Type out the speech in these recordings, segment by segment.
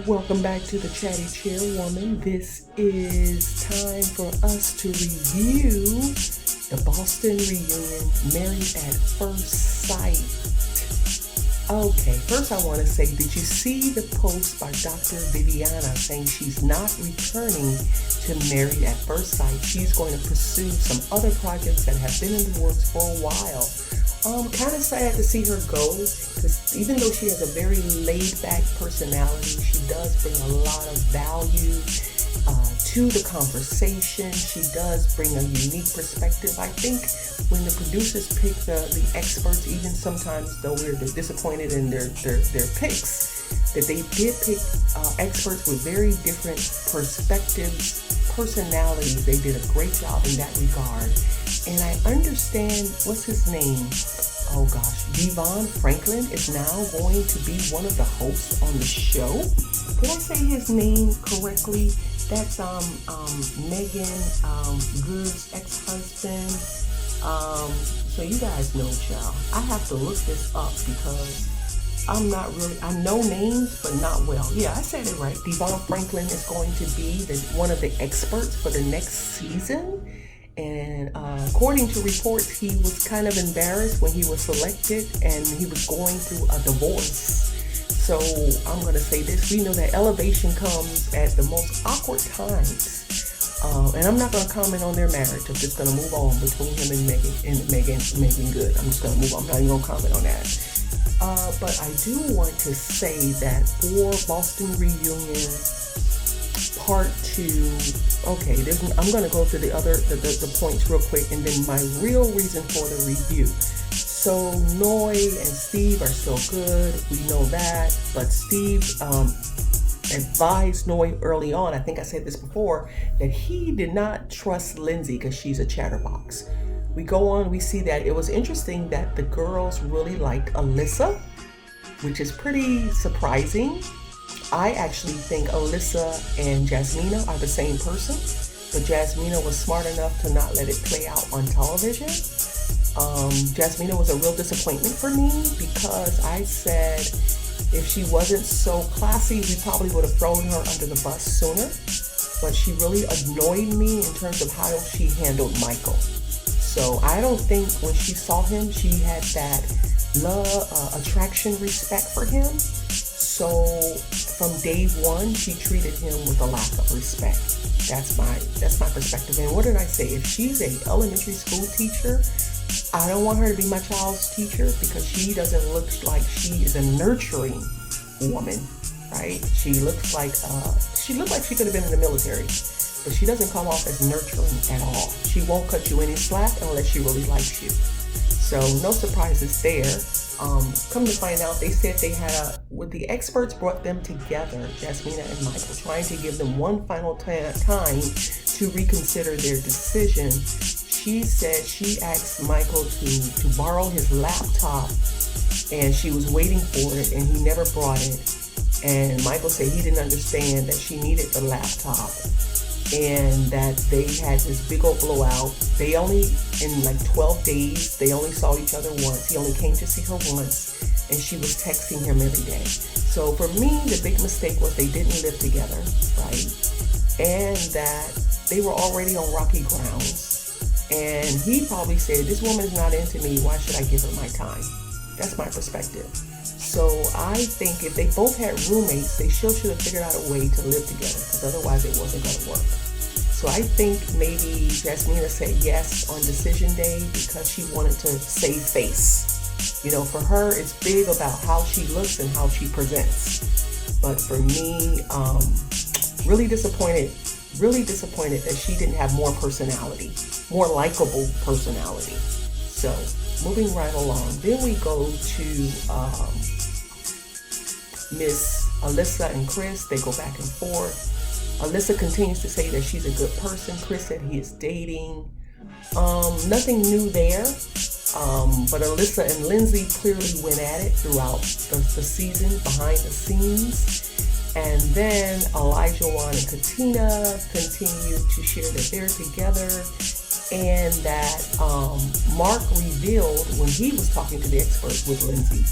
Welcome back to the Chatty Chairwoman. This is time for us to review the Boston Reunion, Married at First Sight. Okay, first I want to say, did you see the post by Dr. Viviana saying she's not returning to Married at First Sight? She's going to pursue some other projects that have been in the works for a while. Kind of sad to see her go, because even though she has a very laid-back personality, she does bring a lot of value to the conversation. She does bring a unique perspective. I think when the producers pick the experts, even sometimes though we're disappointed in their picks, that they did pick experts with very different perspectives, personalities. They did a great job in that regard. And I understand, what's his name? Oh gosh, Devon Franklin is now going to be one of the hosts on the show. Did I say his name correctly? That's Megan Good's ex-husband. So you guys know, child. I have to look this up because I know names, but not well. Yeah, I said it right. Devon Franklin is going to be one of the experts for the next season. And according to reports, he was kind of embarrassed when he was selected, and he was going through a divorce. So I'm going to say this. We know that elevation comes at the most awkward times. And I'm not going to comment on their marriage. I'm just going to move on between him and Megan Good. I'm just going to move on. I'm not even going to comment on that. But I do want to say that for Boston Reunion Part 2, okay, I'm going to go through the points real quick, and then my real reason for the review. So Noi and Steve are still good. We know that. But Steve advised Noi early on, I think I said this before, that he did not trust Lindsey because she's a chatterbox. We go on, we see that it was interesting that the girls really liked Alyssa, which is pretty surprising. I actually think Alyssa and Jasmina are the same person, but Jasmina was smart enough to not let it play out on television. Jasmina was a real disappointment for me because I said if she wasn't so classy, we probably would have thrown her under the bus sooner. But she really annoyed me in terms of how she handled Michael. So I don't think when she saw him, she had that love, attraction, respect for him. So from day one, she treated him with a lack of respect. That's my perspective. And what did I say? If she's a elementary school teacher, I don't want her to be my child's teacher because she doesn't look like she is a nurturing woman, right? She looks like she could have been in the military, but she doesn't come off as nurturing at all. She won't cut you any slack unless she really likes you. So no surprises there. Come to find out, they said they had with the experts brought them together, Jasmina and Michael, trying to give them one final time to reconsider their decision. She said she asked Michael to borrow his laptop, and she was waiting for it, and he never brought it. And Michael said he didn't understand that she needed the laptop, and that they had this big old blowout. They only, in like 12 days, they only saw each other once. He only came to see her once, and she was texting him every day. So for me, the big mistake was they didn't live together, right? And that they were already on rocky grounds. And he probably said, this woman's not into me, why should I give her my time? That's my perspective. So I think if they both had roommates, they still should have figured out a way to live together, because otherwise it wasn't going to work. So I think maybe Jasmina said yes on decision day because she wanted to save face. You know, for her, it's big about how she looks and how she presents. But for me, really disappointed that she didn't have more personality, more likable personality. So moving right along, then we go to Miss Alyssa and Chris. They go back and forth. Alyssa continues to say that she's a good person. Chris said he is dating. Nothing new there. But Alyssa and Lindsey clearly went at it throughout the season, behind the scenes. And then Olajawon and Katina continue to share that they're together, and that Mark revealed when he was talking to the experts with Lindsey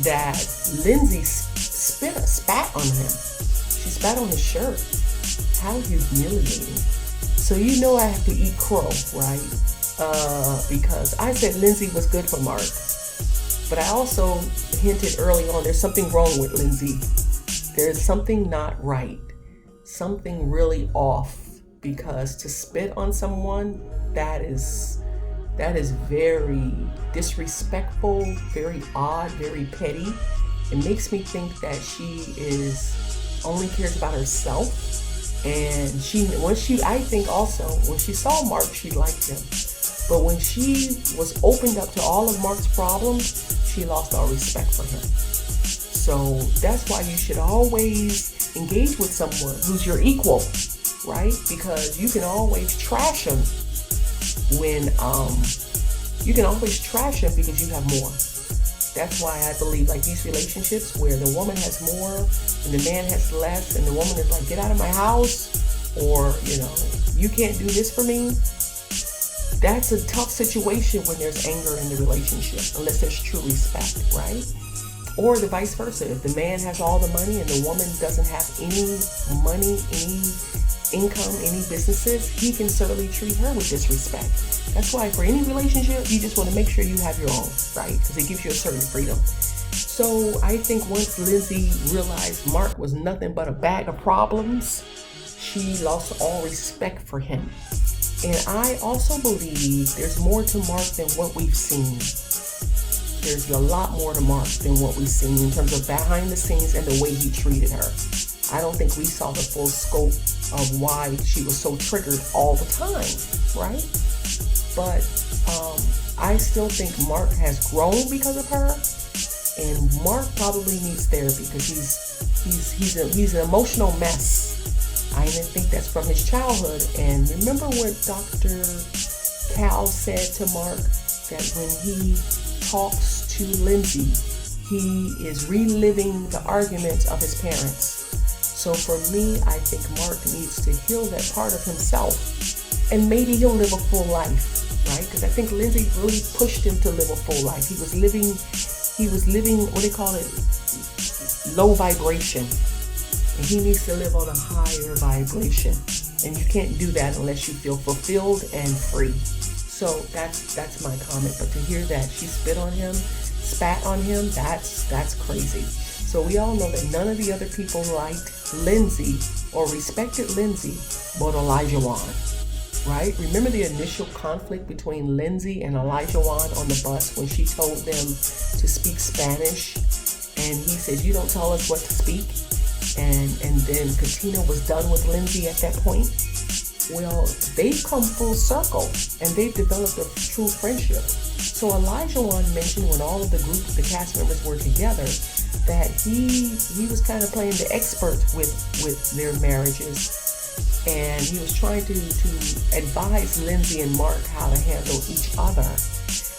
that Lindsey spat on him. She spat on his shirt. How humiliating. So you know I have to eat crow, right? Because I said Lindsey was good for Mark. But I also hinted early on there's something wrong with Lindsey. There's something not right. Something really off. Because to spit on someone, that is very disrespectful, very odd, very petty. It makes me think that she only cares about herself. And I think also when she saw Mark, she liked him. But when she was opened up to all of Mark's problems, she lost all respect for him. So that's why you should always engage with someone who's your equal, right? Because you can always trash him because you have more. That's why I believe like these relationships where the woman has more and the man has less, and the woman is like, get out of my house, or, you can't do this for me. That's a tough situation when there's anger in the relationship, unless there's true respect, right? Or the vice versa. If the man has all the money and the woman doesn't have any money, any income, any businesses, he can certainly treat her with disrespect. That's why for any relationship, you just want to make sure you have your own, right? Because it gives you a certain freedom. So I think once Lindsey realized Mark was nothing but a bag of problems, she lost all respect for him. And I also believe there's more to Mark than what we've seen. There's a lot more to Mark than what we've seen in terms of behind the scenes and the way he treated her. I don't think we saw the full scope of why she was so triggered all the time, right? But I still think Mark has grown because of her, and Mark probably needs therapy because he's an emotional mess. I even think that's from his childhood. And remember what Dr. Cal said to Mark, that when he talks to Lindsey, he is reliving the arguments of his parents. So for me, I think Mark needs to heal that part of himself, and maybe he'll live a full life, right? Because I think Lindsey really pushed him to live a full life. He was living, what they call it, low vibration. And he needs to live on a higher vibration. And you can't do that unless you feel fulfilled and free. So that's my comment. But to hear that she spat on him, that's crazy. So we all know that none of the other people liked Lindsey or respected Lindsey but Olajawon, right? Remember the initial conflict between Lindsey and Olajawon on the bus when she told them to speak Spanish, and he said, you don't tell us what to speak. And then Katina was done with Lindsey at that point. Well, they've come full circle and they've developed a true friendship. So Olajawon mentioned when all of the cast members were together, that he was kind of playing the expert with their marriages, and he was trying to advise Lindsey and Mark how to handle each other.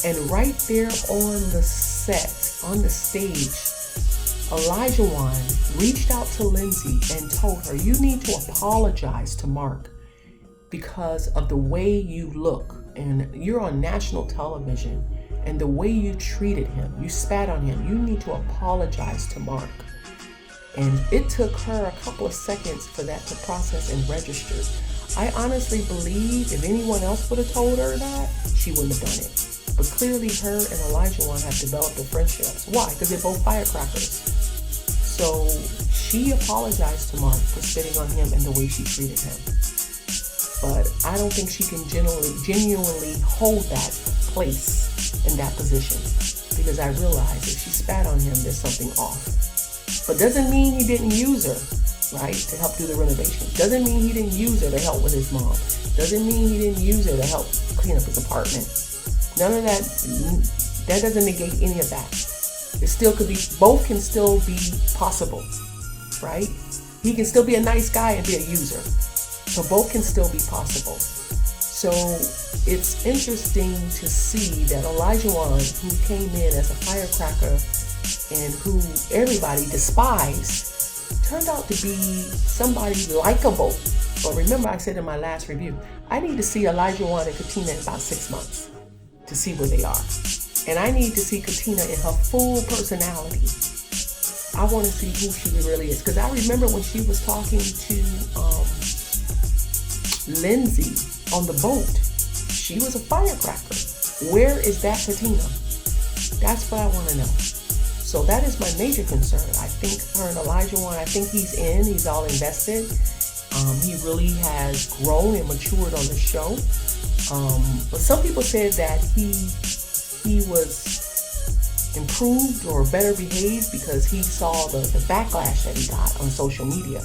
And right there on the set, on the stage, Olajawon reached out to Lindsey and told her, you need to apologize to Mark because of the way you look, and you're on national television, and the way you treated him, you spat on him, you need to apologize to Mark. And it took her a couple of seconds for that to process and register. I honestly believe if anyone else would have told her that, she wouldn't have done it. But clearly her and Olajawon have developed a friendship. Why? Because they're both firecrackers. So she apologized to Mark for spitting on him and the way she treated him. But I don't think she can genuinely hold that place in that position, because I realize if she spat on him, there's something off. But doesn't mean he didn't use her, right, to help do the renovation. Doesn't mean he didn't use her to help with his mom. Doesn't mean he didn't use her to help clean up his apartment. None of that doesn't negate any of that. It still could be, both can still be possible, right? He can still be a nice guy and be a user. So both can still be possible. So it's interesting to see that Olajawon, who came in as a firecracker and who everybody despised, turned out to be somebody likable. But remember, I said in my last review, I need to see Olajawon and Katina in about 6 months to see where they are. And I need to see Katina in her full personality I want to see who she really is. Because I remember when she was talking to Lindsey on the boat, she was a firecracker. Where is that patina? That's what I want to know. So that is my major concern. I think her and Olajawon, I think he's all invested. He really has grown and matured on the show. But some people said that he was improved or better behaved because he saw the backlash that he got on social media.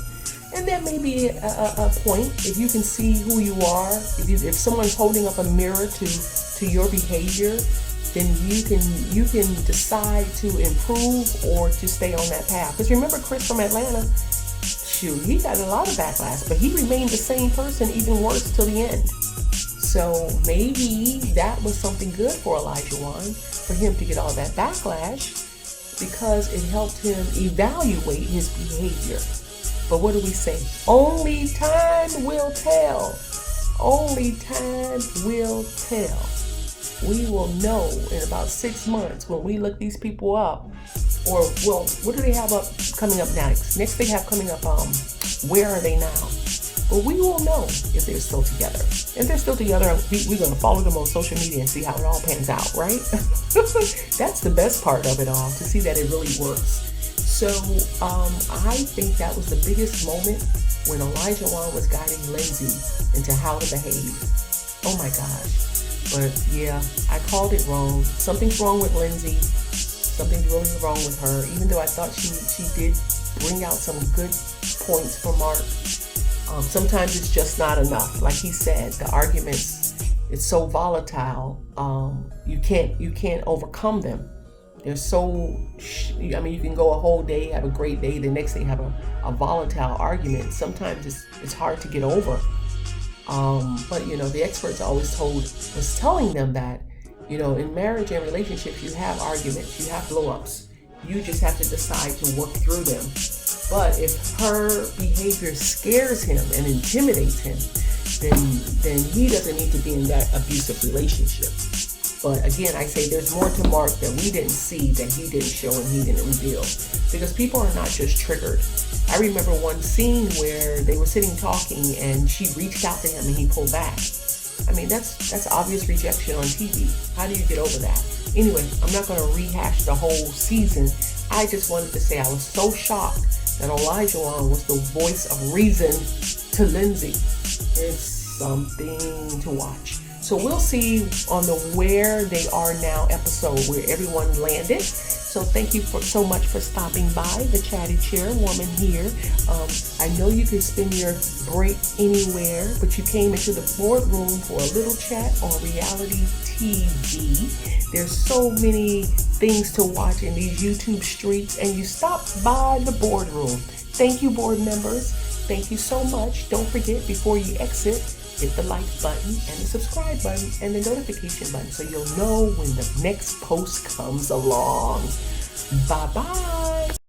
And that may be a point. If you can see who you are, if someone's holding up a mirror to your behavior, then you can decide to improve or to stay on that path. Because remember Chris from Atlanta, shoot, he got a lot of backlash, but he remained the same person, even worse till the end. So maybe that was something good for Olajawon, for him to get all that backlash, because it helped him evaluate his behavior. But what do we say? Only time will tell. Only time will tell. We will know in about 6 months when we look these people up. Or, well, what do they have coming up next? Next they have coming up, where are they now? Well, we will know if they're still together. If they're still together, we're going to follow them on social media and see how it all pans out, right? That's the best part of it all, to see that it really works. So I think that was the biggest moment when Olajawon was guiding Lindsey into how to behave. Oh my gosh. But yeah, I called it wrong. Something's wrong with Lindsey. Something's really wrong with her. Even though I thought she did bring out some good points for Mark. Sometimes it's just not enough. Like he said, the arguments, it's so volatile. You can't overcome them. They're so, you can go a whole day, have a great day, the next day have a volatile argument. Sometimes it's hard to get over. But the experts always was telling them that, in marriage and relationships, you have arguments, you have blow-ups. You just have to decide to work through them. But if her behavior scares him and intimidates him, then he doesn't need to be in that abusive relationship. But again, I say there's more to Mark that we didn't see, that he didn't show and he didn't reveal. Because people are not just triggered. I remember one scene where they were sitting talking and she reached out to him and he pulled back. That's obvious rejection on TV. How do you get over that? Anyway, I'm not going to rehash the whole season. I just wanted to say I was so shocked that Olajawon was the voice of reason to Lindsey. It's something to watch. So we'll see on the Where They Are Now episode where everyone landed. So thank you so much for stopping by, the Chatty Chairwoman here. I know you can spend your break anywhere, but you came into the boardroom for a little chat on reality TV. There's so many things to watch in these YouTube streets, and you stopped by the boardroom. Thank you, board members. Thank you so much. Don't forget, before you exit, hit the like button and the subscribe button and the notification button so you'll know when the next post comes along. Bye-bye.